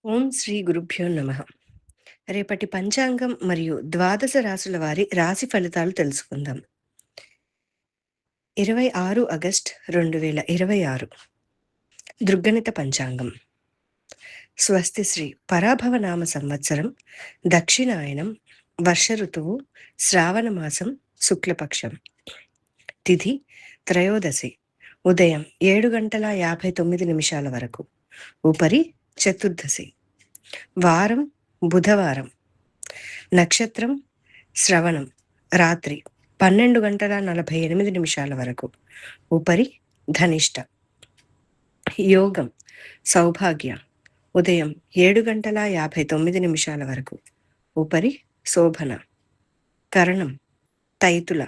ఓం శ్రీ గురుభ్యో నమః. రేపటి పంచాంగం మరియు ద్వాదశ రాశుల వారి రాశి ఫలితాలు తెలుసుకుందాం. 26 ఆగస్ట్ 2026 దృగ్గణిత పంచాంగం. స్వస్తి శ్రీ పరాభవనామ సంవత్సరం, దక్షిణాయనం, వర్ష ఋతువు, శ్రావణ మాసం, శుక్లపక్షం. తిథి త్రయోదశి, ఉదయం 7:59 వరకు. ఉపరి చతుర్దశి. వారం బుధవారం. నక్షత్రం శ్రవణం, రాత్రి 12:48 వరకు. ఉపరి ధనిష్ట. యోగం సౌభాగ్య, ఉదయం 7:59 వరకు. ఉపరి శోభన. కరణం తైతుల,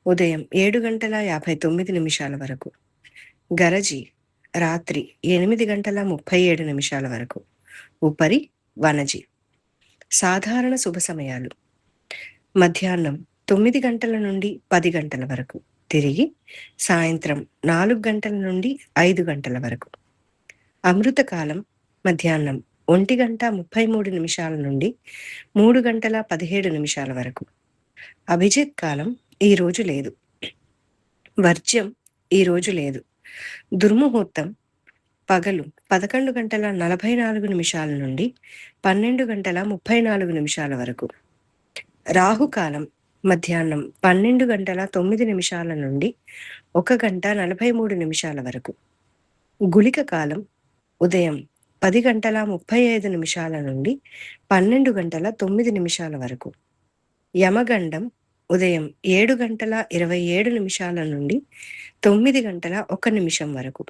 ఉదయం 7:59 వరకు. గరజి రాత్రి 8:37 వరకు. ఉపరి వనజి. సాధారణ శుభ సమయాలు: మధ్యాహ్నం 9 గంటల నుండి 10 గంటల వరకు, తిరిగి సాయంత్రం 4 గంటల నుండి 5 గంటల వరకు. అమృతకాలం మధ్యాహ్నం 1:33 నుండి 3:17 వరకు. అభిజిత్ కాలం ఈరోజు లేదు. వర్జ్యం ఈరోజు లేదు. దుర్ముహూర్తం పగలు 11:44 నుండి 12:34 వరకు. రాహుకాలం మధ్యాహ్నం 12:09 నుండి 1:43 వరకు. గుళిక కాలం ఉదయం 10:35 నుండి 12:09 వరకు. యమగండం ఉదయం 7:27 నుండి 9:01 వరకు.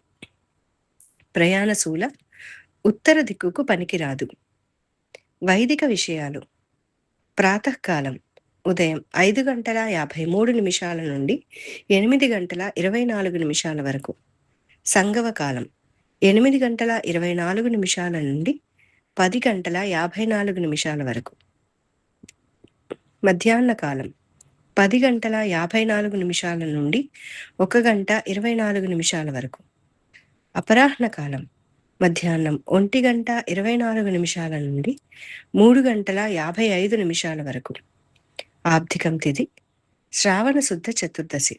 ప్రయాణశూల ఉత్తర దిక్కుకు పనికిరాదు. వైదిక విషయాలు: ప్రాతకాలం ఉదయం 5:53 నుండి 8:24 వరకు. సంగవ కాలం 8:24 నుండి 10:54 వరకు. మధ్యాహ్న కాలం 10:54 నుండి 1:24 వరకు. అపరాహ్న కాలం మధ్యాహ్నం 1:24 నుండి 3:55 వరకు. ఆబ్ధికం తిథి శ్రావణ శుద్ధ చతుర్దశి.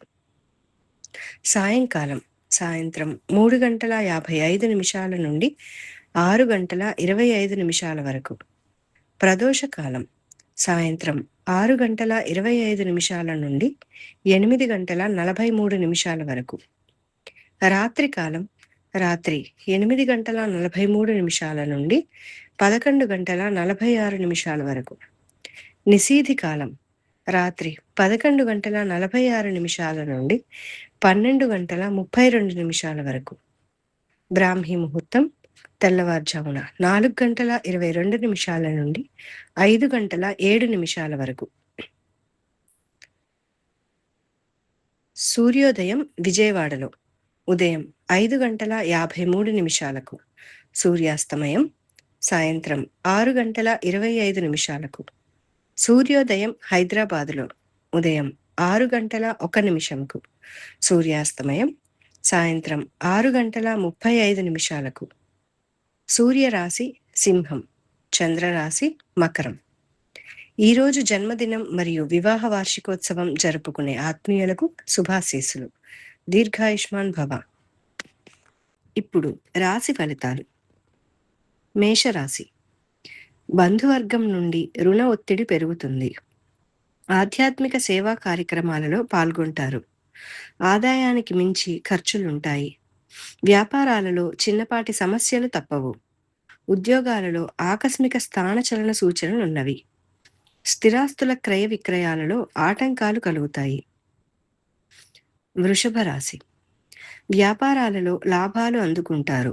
సాయంకాలం సాయంత్రం 3:55 నుండి 6:25 వరకు. ప్రదోష కాలం సాయంత్రం 6:25 నుండి 8:43 వరకు. రాత్రి కాలం రాత్రి 8:43 నుండి 11:46 వరకు. నిశీధి కాలం రాత్రి 11:46 నుండి 12:32 వరకు. బ్రాహ్మీ ముహూర్తం తెల్లవారుజామున 4:22 నుండి 5:07 వరకు. సూర్యోదయం విజయవాడలో ఉదయం 5:53. సూర్యాస్తమయం సాయంత్రం 6:25. సూర్యోదయం హైదరాబాదులో ఉదయం 6:01. సూర్యాస్తమయం సాయంత్రం 6:35. సూర్యరాశి సింహం, చంద్రరాశి మకరం. ఈరోజు జన్మదినం మరియు వివాహ వార్షికోత్సవం జరుపుకునే ఆత్మీయులకు శుభాశీస్సులు. దీర్ఘాయుష్మాన్ భవ. ఇప్పుడు రాశి ఫలితాలు. మేషరాశి. బంధువర్గం నుండి రుణ ఒత్తిడి పెరుగుతుంది. ఆధ్యాత్మిక సేవా కార్యక్రమాలలో పాల్గొంటారు. ఆదాయానికి మించి ఖర్చులుంటాయి. వ్యాపారాలలో చిన్నపాటి సమస్యలు తప్పవు. ఉద్యోగాలలో ఆకస్మిక స్థానచలన సూచనలున్నవి. స్థిరాస్తుల క్రయ విక్రయాలలో ఆటంకాలు కలుగుతాయి. వృషభ రాశి. వ్యాపారాలలో లాభాలు అందుకుంటారు.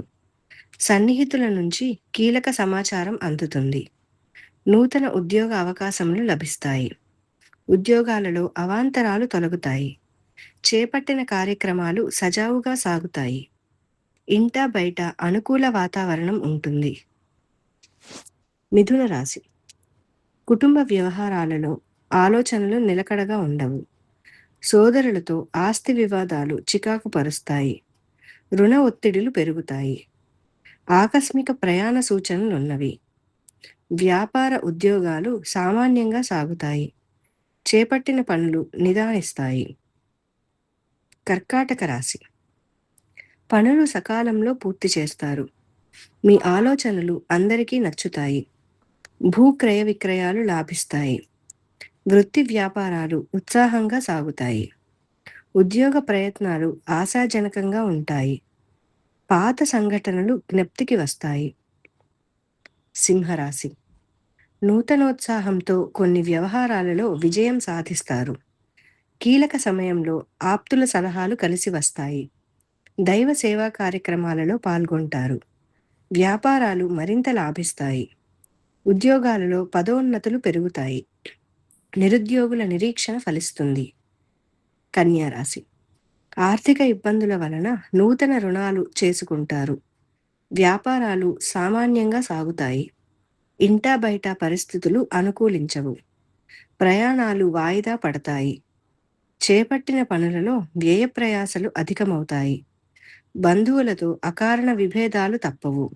సన్నిహితుల నుంచి కీలక సమాచారం అందుతుంది. నూతన ఉద్యోగ అవకాశములు లభిస్తాయి. ఉద్యోగాలలో అవాంతరాలు తొలగుతాయి. చేపట్టిన కార్యక్రమాలు సజావుగా సాగుతాయి. ఇంటా బయట అనుకూల వాతావరణం ఉంటుంది. మిథున రాశి. కుటుంబ వ్యవహారాలలో ఆలోచనలు నిలకడగా ఉండవు. సోదరులతో ఆస్తి వివాదాలు చికాకు పరుస్తాయి. రుణ ఒత్తిడులు పెరుగుతాయి. ఆకస్మిక ప్రయాణ సూచనలున్నవి. వ్యాపార ఉద్యోగాలు సామాన్యంగా సాగుతాయి. చేపట్టిన పనులు నిదానిస్తాయి. కర్కాటక రాశి. పనులు సకాలంలో పూర్తి చేస్తారు. మీ ఆలోచనలు అందరికీ నచ్చుతాయి. భూ క్రయ విక్రయాలు లాభిస్తాయి. వృత్తి వ్యాపారాలు ఉత్సాహంగా సాగుతాయి. ఉద్యోగ ప్రయత్నాలు ఆశాజనకంగా ఉంటాయి. పాత సంఘటనలు జ్ఞప్తికి వస్తాయి. సింహరాశి. నూతనోత్సాహంతో కొన్ని వ్యవహారాలలో విజయం సాధిస్తారు. కీలక సమయంలో ఆప్తుల సలహాలు కలిసి వస్తాయి. దైవ సేవా కార్యక్రమాలలో పాల్గొంటారు. వ్యాపారాలు మరింత లాభిస్తాయి. ఉద్యోగాలలో పదోన్నతులు పెరుగుతాయి. నిరుద్యోగుల నిరీక్షణ ఫలిస్తుంది. కన్యా రాశి. ఆర్థిక ఇబ్బందుల వలన నూతన రుణాలు చేసుకుంటారు. వ్యాపారాలు సామాన్యంగా సాగుతాయి. ఇంటా బయట పరిస్థితులు అనుకూలించవు. ప్రయాణాలు వాయిదా పడతాయి. చేపట్టిన పనులలో వ్యయ ప్రయాసలు అధికమవుతాయి. బంధువులతో అకారణ విభేదాలు తప్పవు.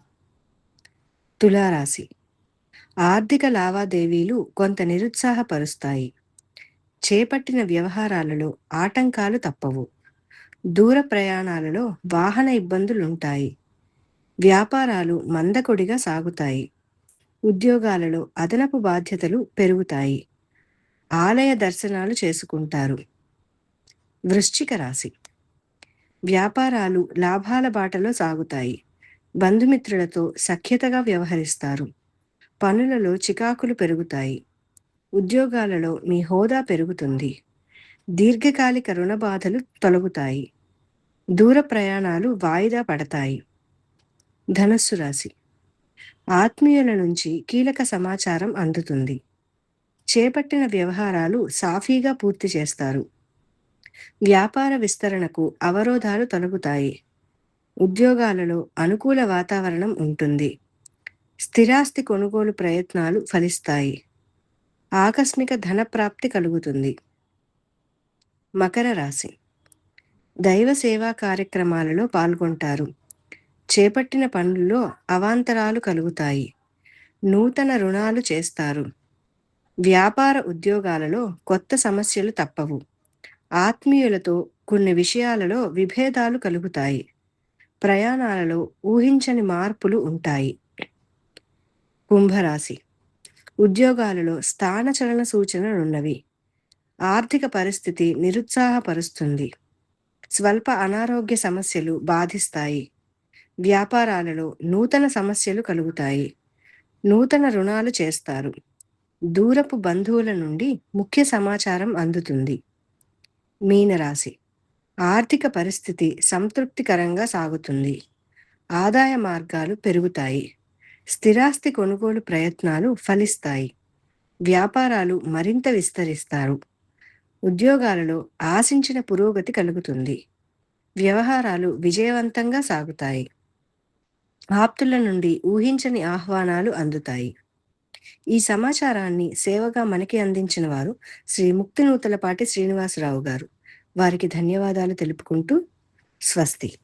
తులారాశి. ఆర్థిక లావాదేవీలు కొంత నిరుత్సాహపరుస్తాయి. చేపట్టిన వ్యవహారాలలో ఆటంకాలు తప్పవు. దూర ప్రయాణాలలో వాహన ఇబ్బందులుంటాయి. వ్యాపారాలు మందకొడిగా సాగుతాయి. ఉద్యోగాలలో అదనపు బాధ్యతలు పెరుగుతాయి. ఆలయ దర్శనాలు చేసుకుంటారు. వృశ్చిక రాశి. వ్యాపారాలు లాభాల బాటలో సాగుతాయి. బంధుమిత్రులతో సఖ్యతగా వ్యవహరిస్తారు. పనులలో చికాకులు పెరుగుతాయి. ఉద్యోగాలలో మీ హోదా పెరుగుతుంది. దీర్ఘకాలిక రుణ బాధలు తొలగుతాయి. దూర ప్రయాణాలు వాయిదా పడతాయి. ధనస్సు రాశి. ఆత్మీయుల నుంచి కీలక సమాచారం అందుతుంది. చేపట్టిన వ్యవహారాలు సాఫీగా పూర్తి చేస్తారు. వ్యాపార విస్తరణకు అవరోధాలు తొలగుతాయి. ఉద్యోగాలలో అనుకూల వాతావరణం ఉంటుంది. స్థిరాస్తి కొనుగోలు ప్రయత్నాలు ఫలిస్తాయి. ఆకస్మిక ధనప్రాప్తి కలుగుతుంది. మకర రాశి. దైవ సేవా కార్యక్రమాలలో పాల్గొంటారు. చేపట్టిన పనుల్లో అవాంతరాలు కలుగుతాయి. నూతన రుణాలు చేస్తారు. వ్యాపార ఉద్యోగాలలో కొత్త సమస్యలు తప్పవు. ఆత్మీయులతో కొన్ని విషయాలలో విభేదాలు కలుగుతాయి. ప్రయాణాలలో ఊహించని మార్పులు ఉంటాయి. కుంభరాశి. ఉద్యోగాలలో స్థానచలన సూచనలున్నవి. ఆర్థిక పరిస్థితి నిరుత్సాహపరుస్తుంది. స్వల్ప అనారోగ్య సమస్యలు బాధిస్తాయి. వ్యాపారాలలో నూతన సమస్యలు కలుగుతాయి. నూతన రుణాలు చేస్తారు. దూరపు బంధువుల నుండి ముఖ్య సమాచారం అందుతుంది. మీనరాశి. ఆర్థిక పరిస్థితి సంతృప్తికరంగా సాగుతుంది. ఆదాయ మార్గాలు పెరుగుతాయి. స్థిరాస్తి కొనుగోలు ప్రయత్నాలు ఫలిస్తాయి. వ్యాపారాలు మరింత విస్తరిస్తారు. ఉద్యోగాలలో ఆశించిన పురోగతి కలుగుతుంది. వ్యవహారాలు విజయవంతంగా సాగుతాయి. ఆప్తుల నుండి ఊహించని ఆహ్వానాలు అందుతాయి. ఈ సమాచారాన్ని సేవగా మనకి అందించిన వారు శ్రీ ముక్తినూతలపాటి శ్రీనివాసరావు గారు. వారికి ధన్యవాదాలు తెలుపుకుంటూ స్వస్తి.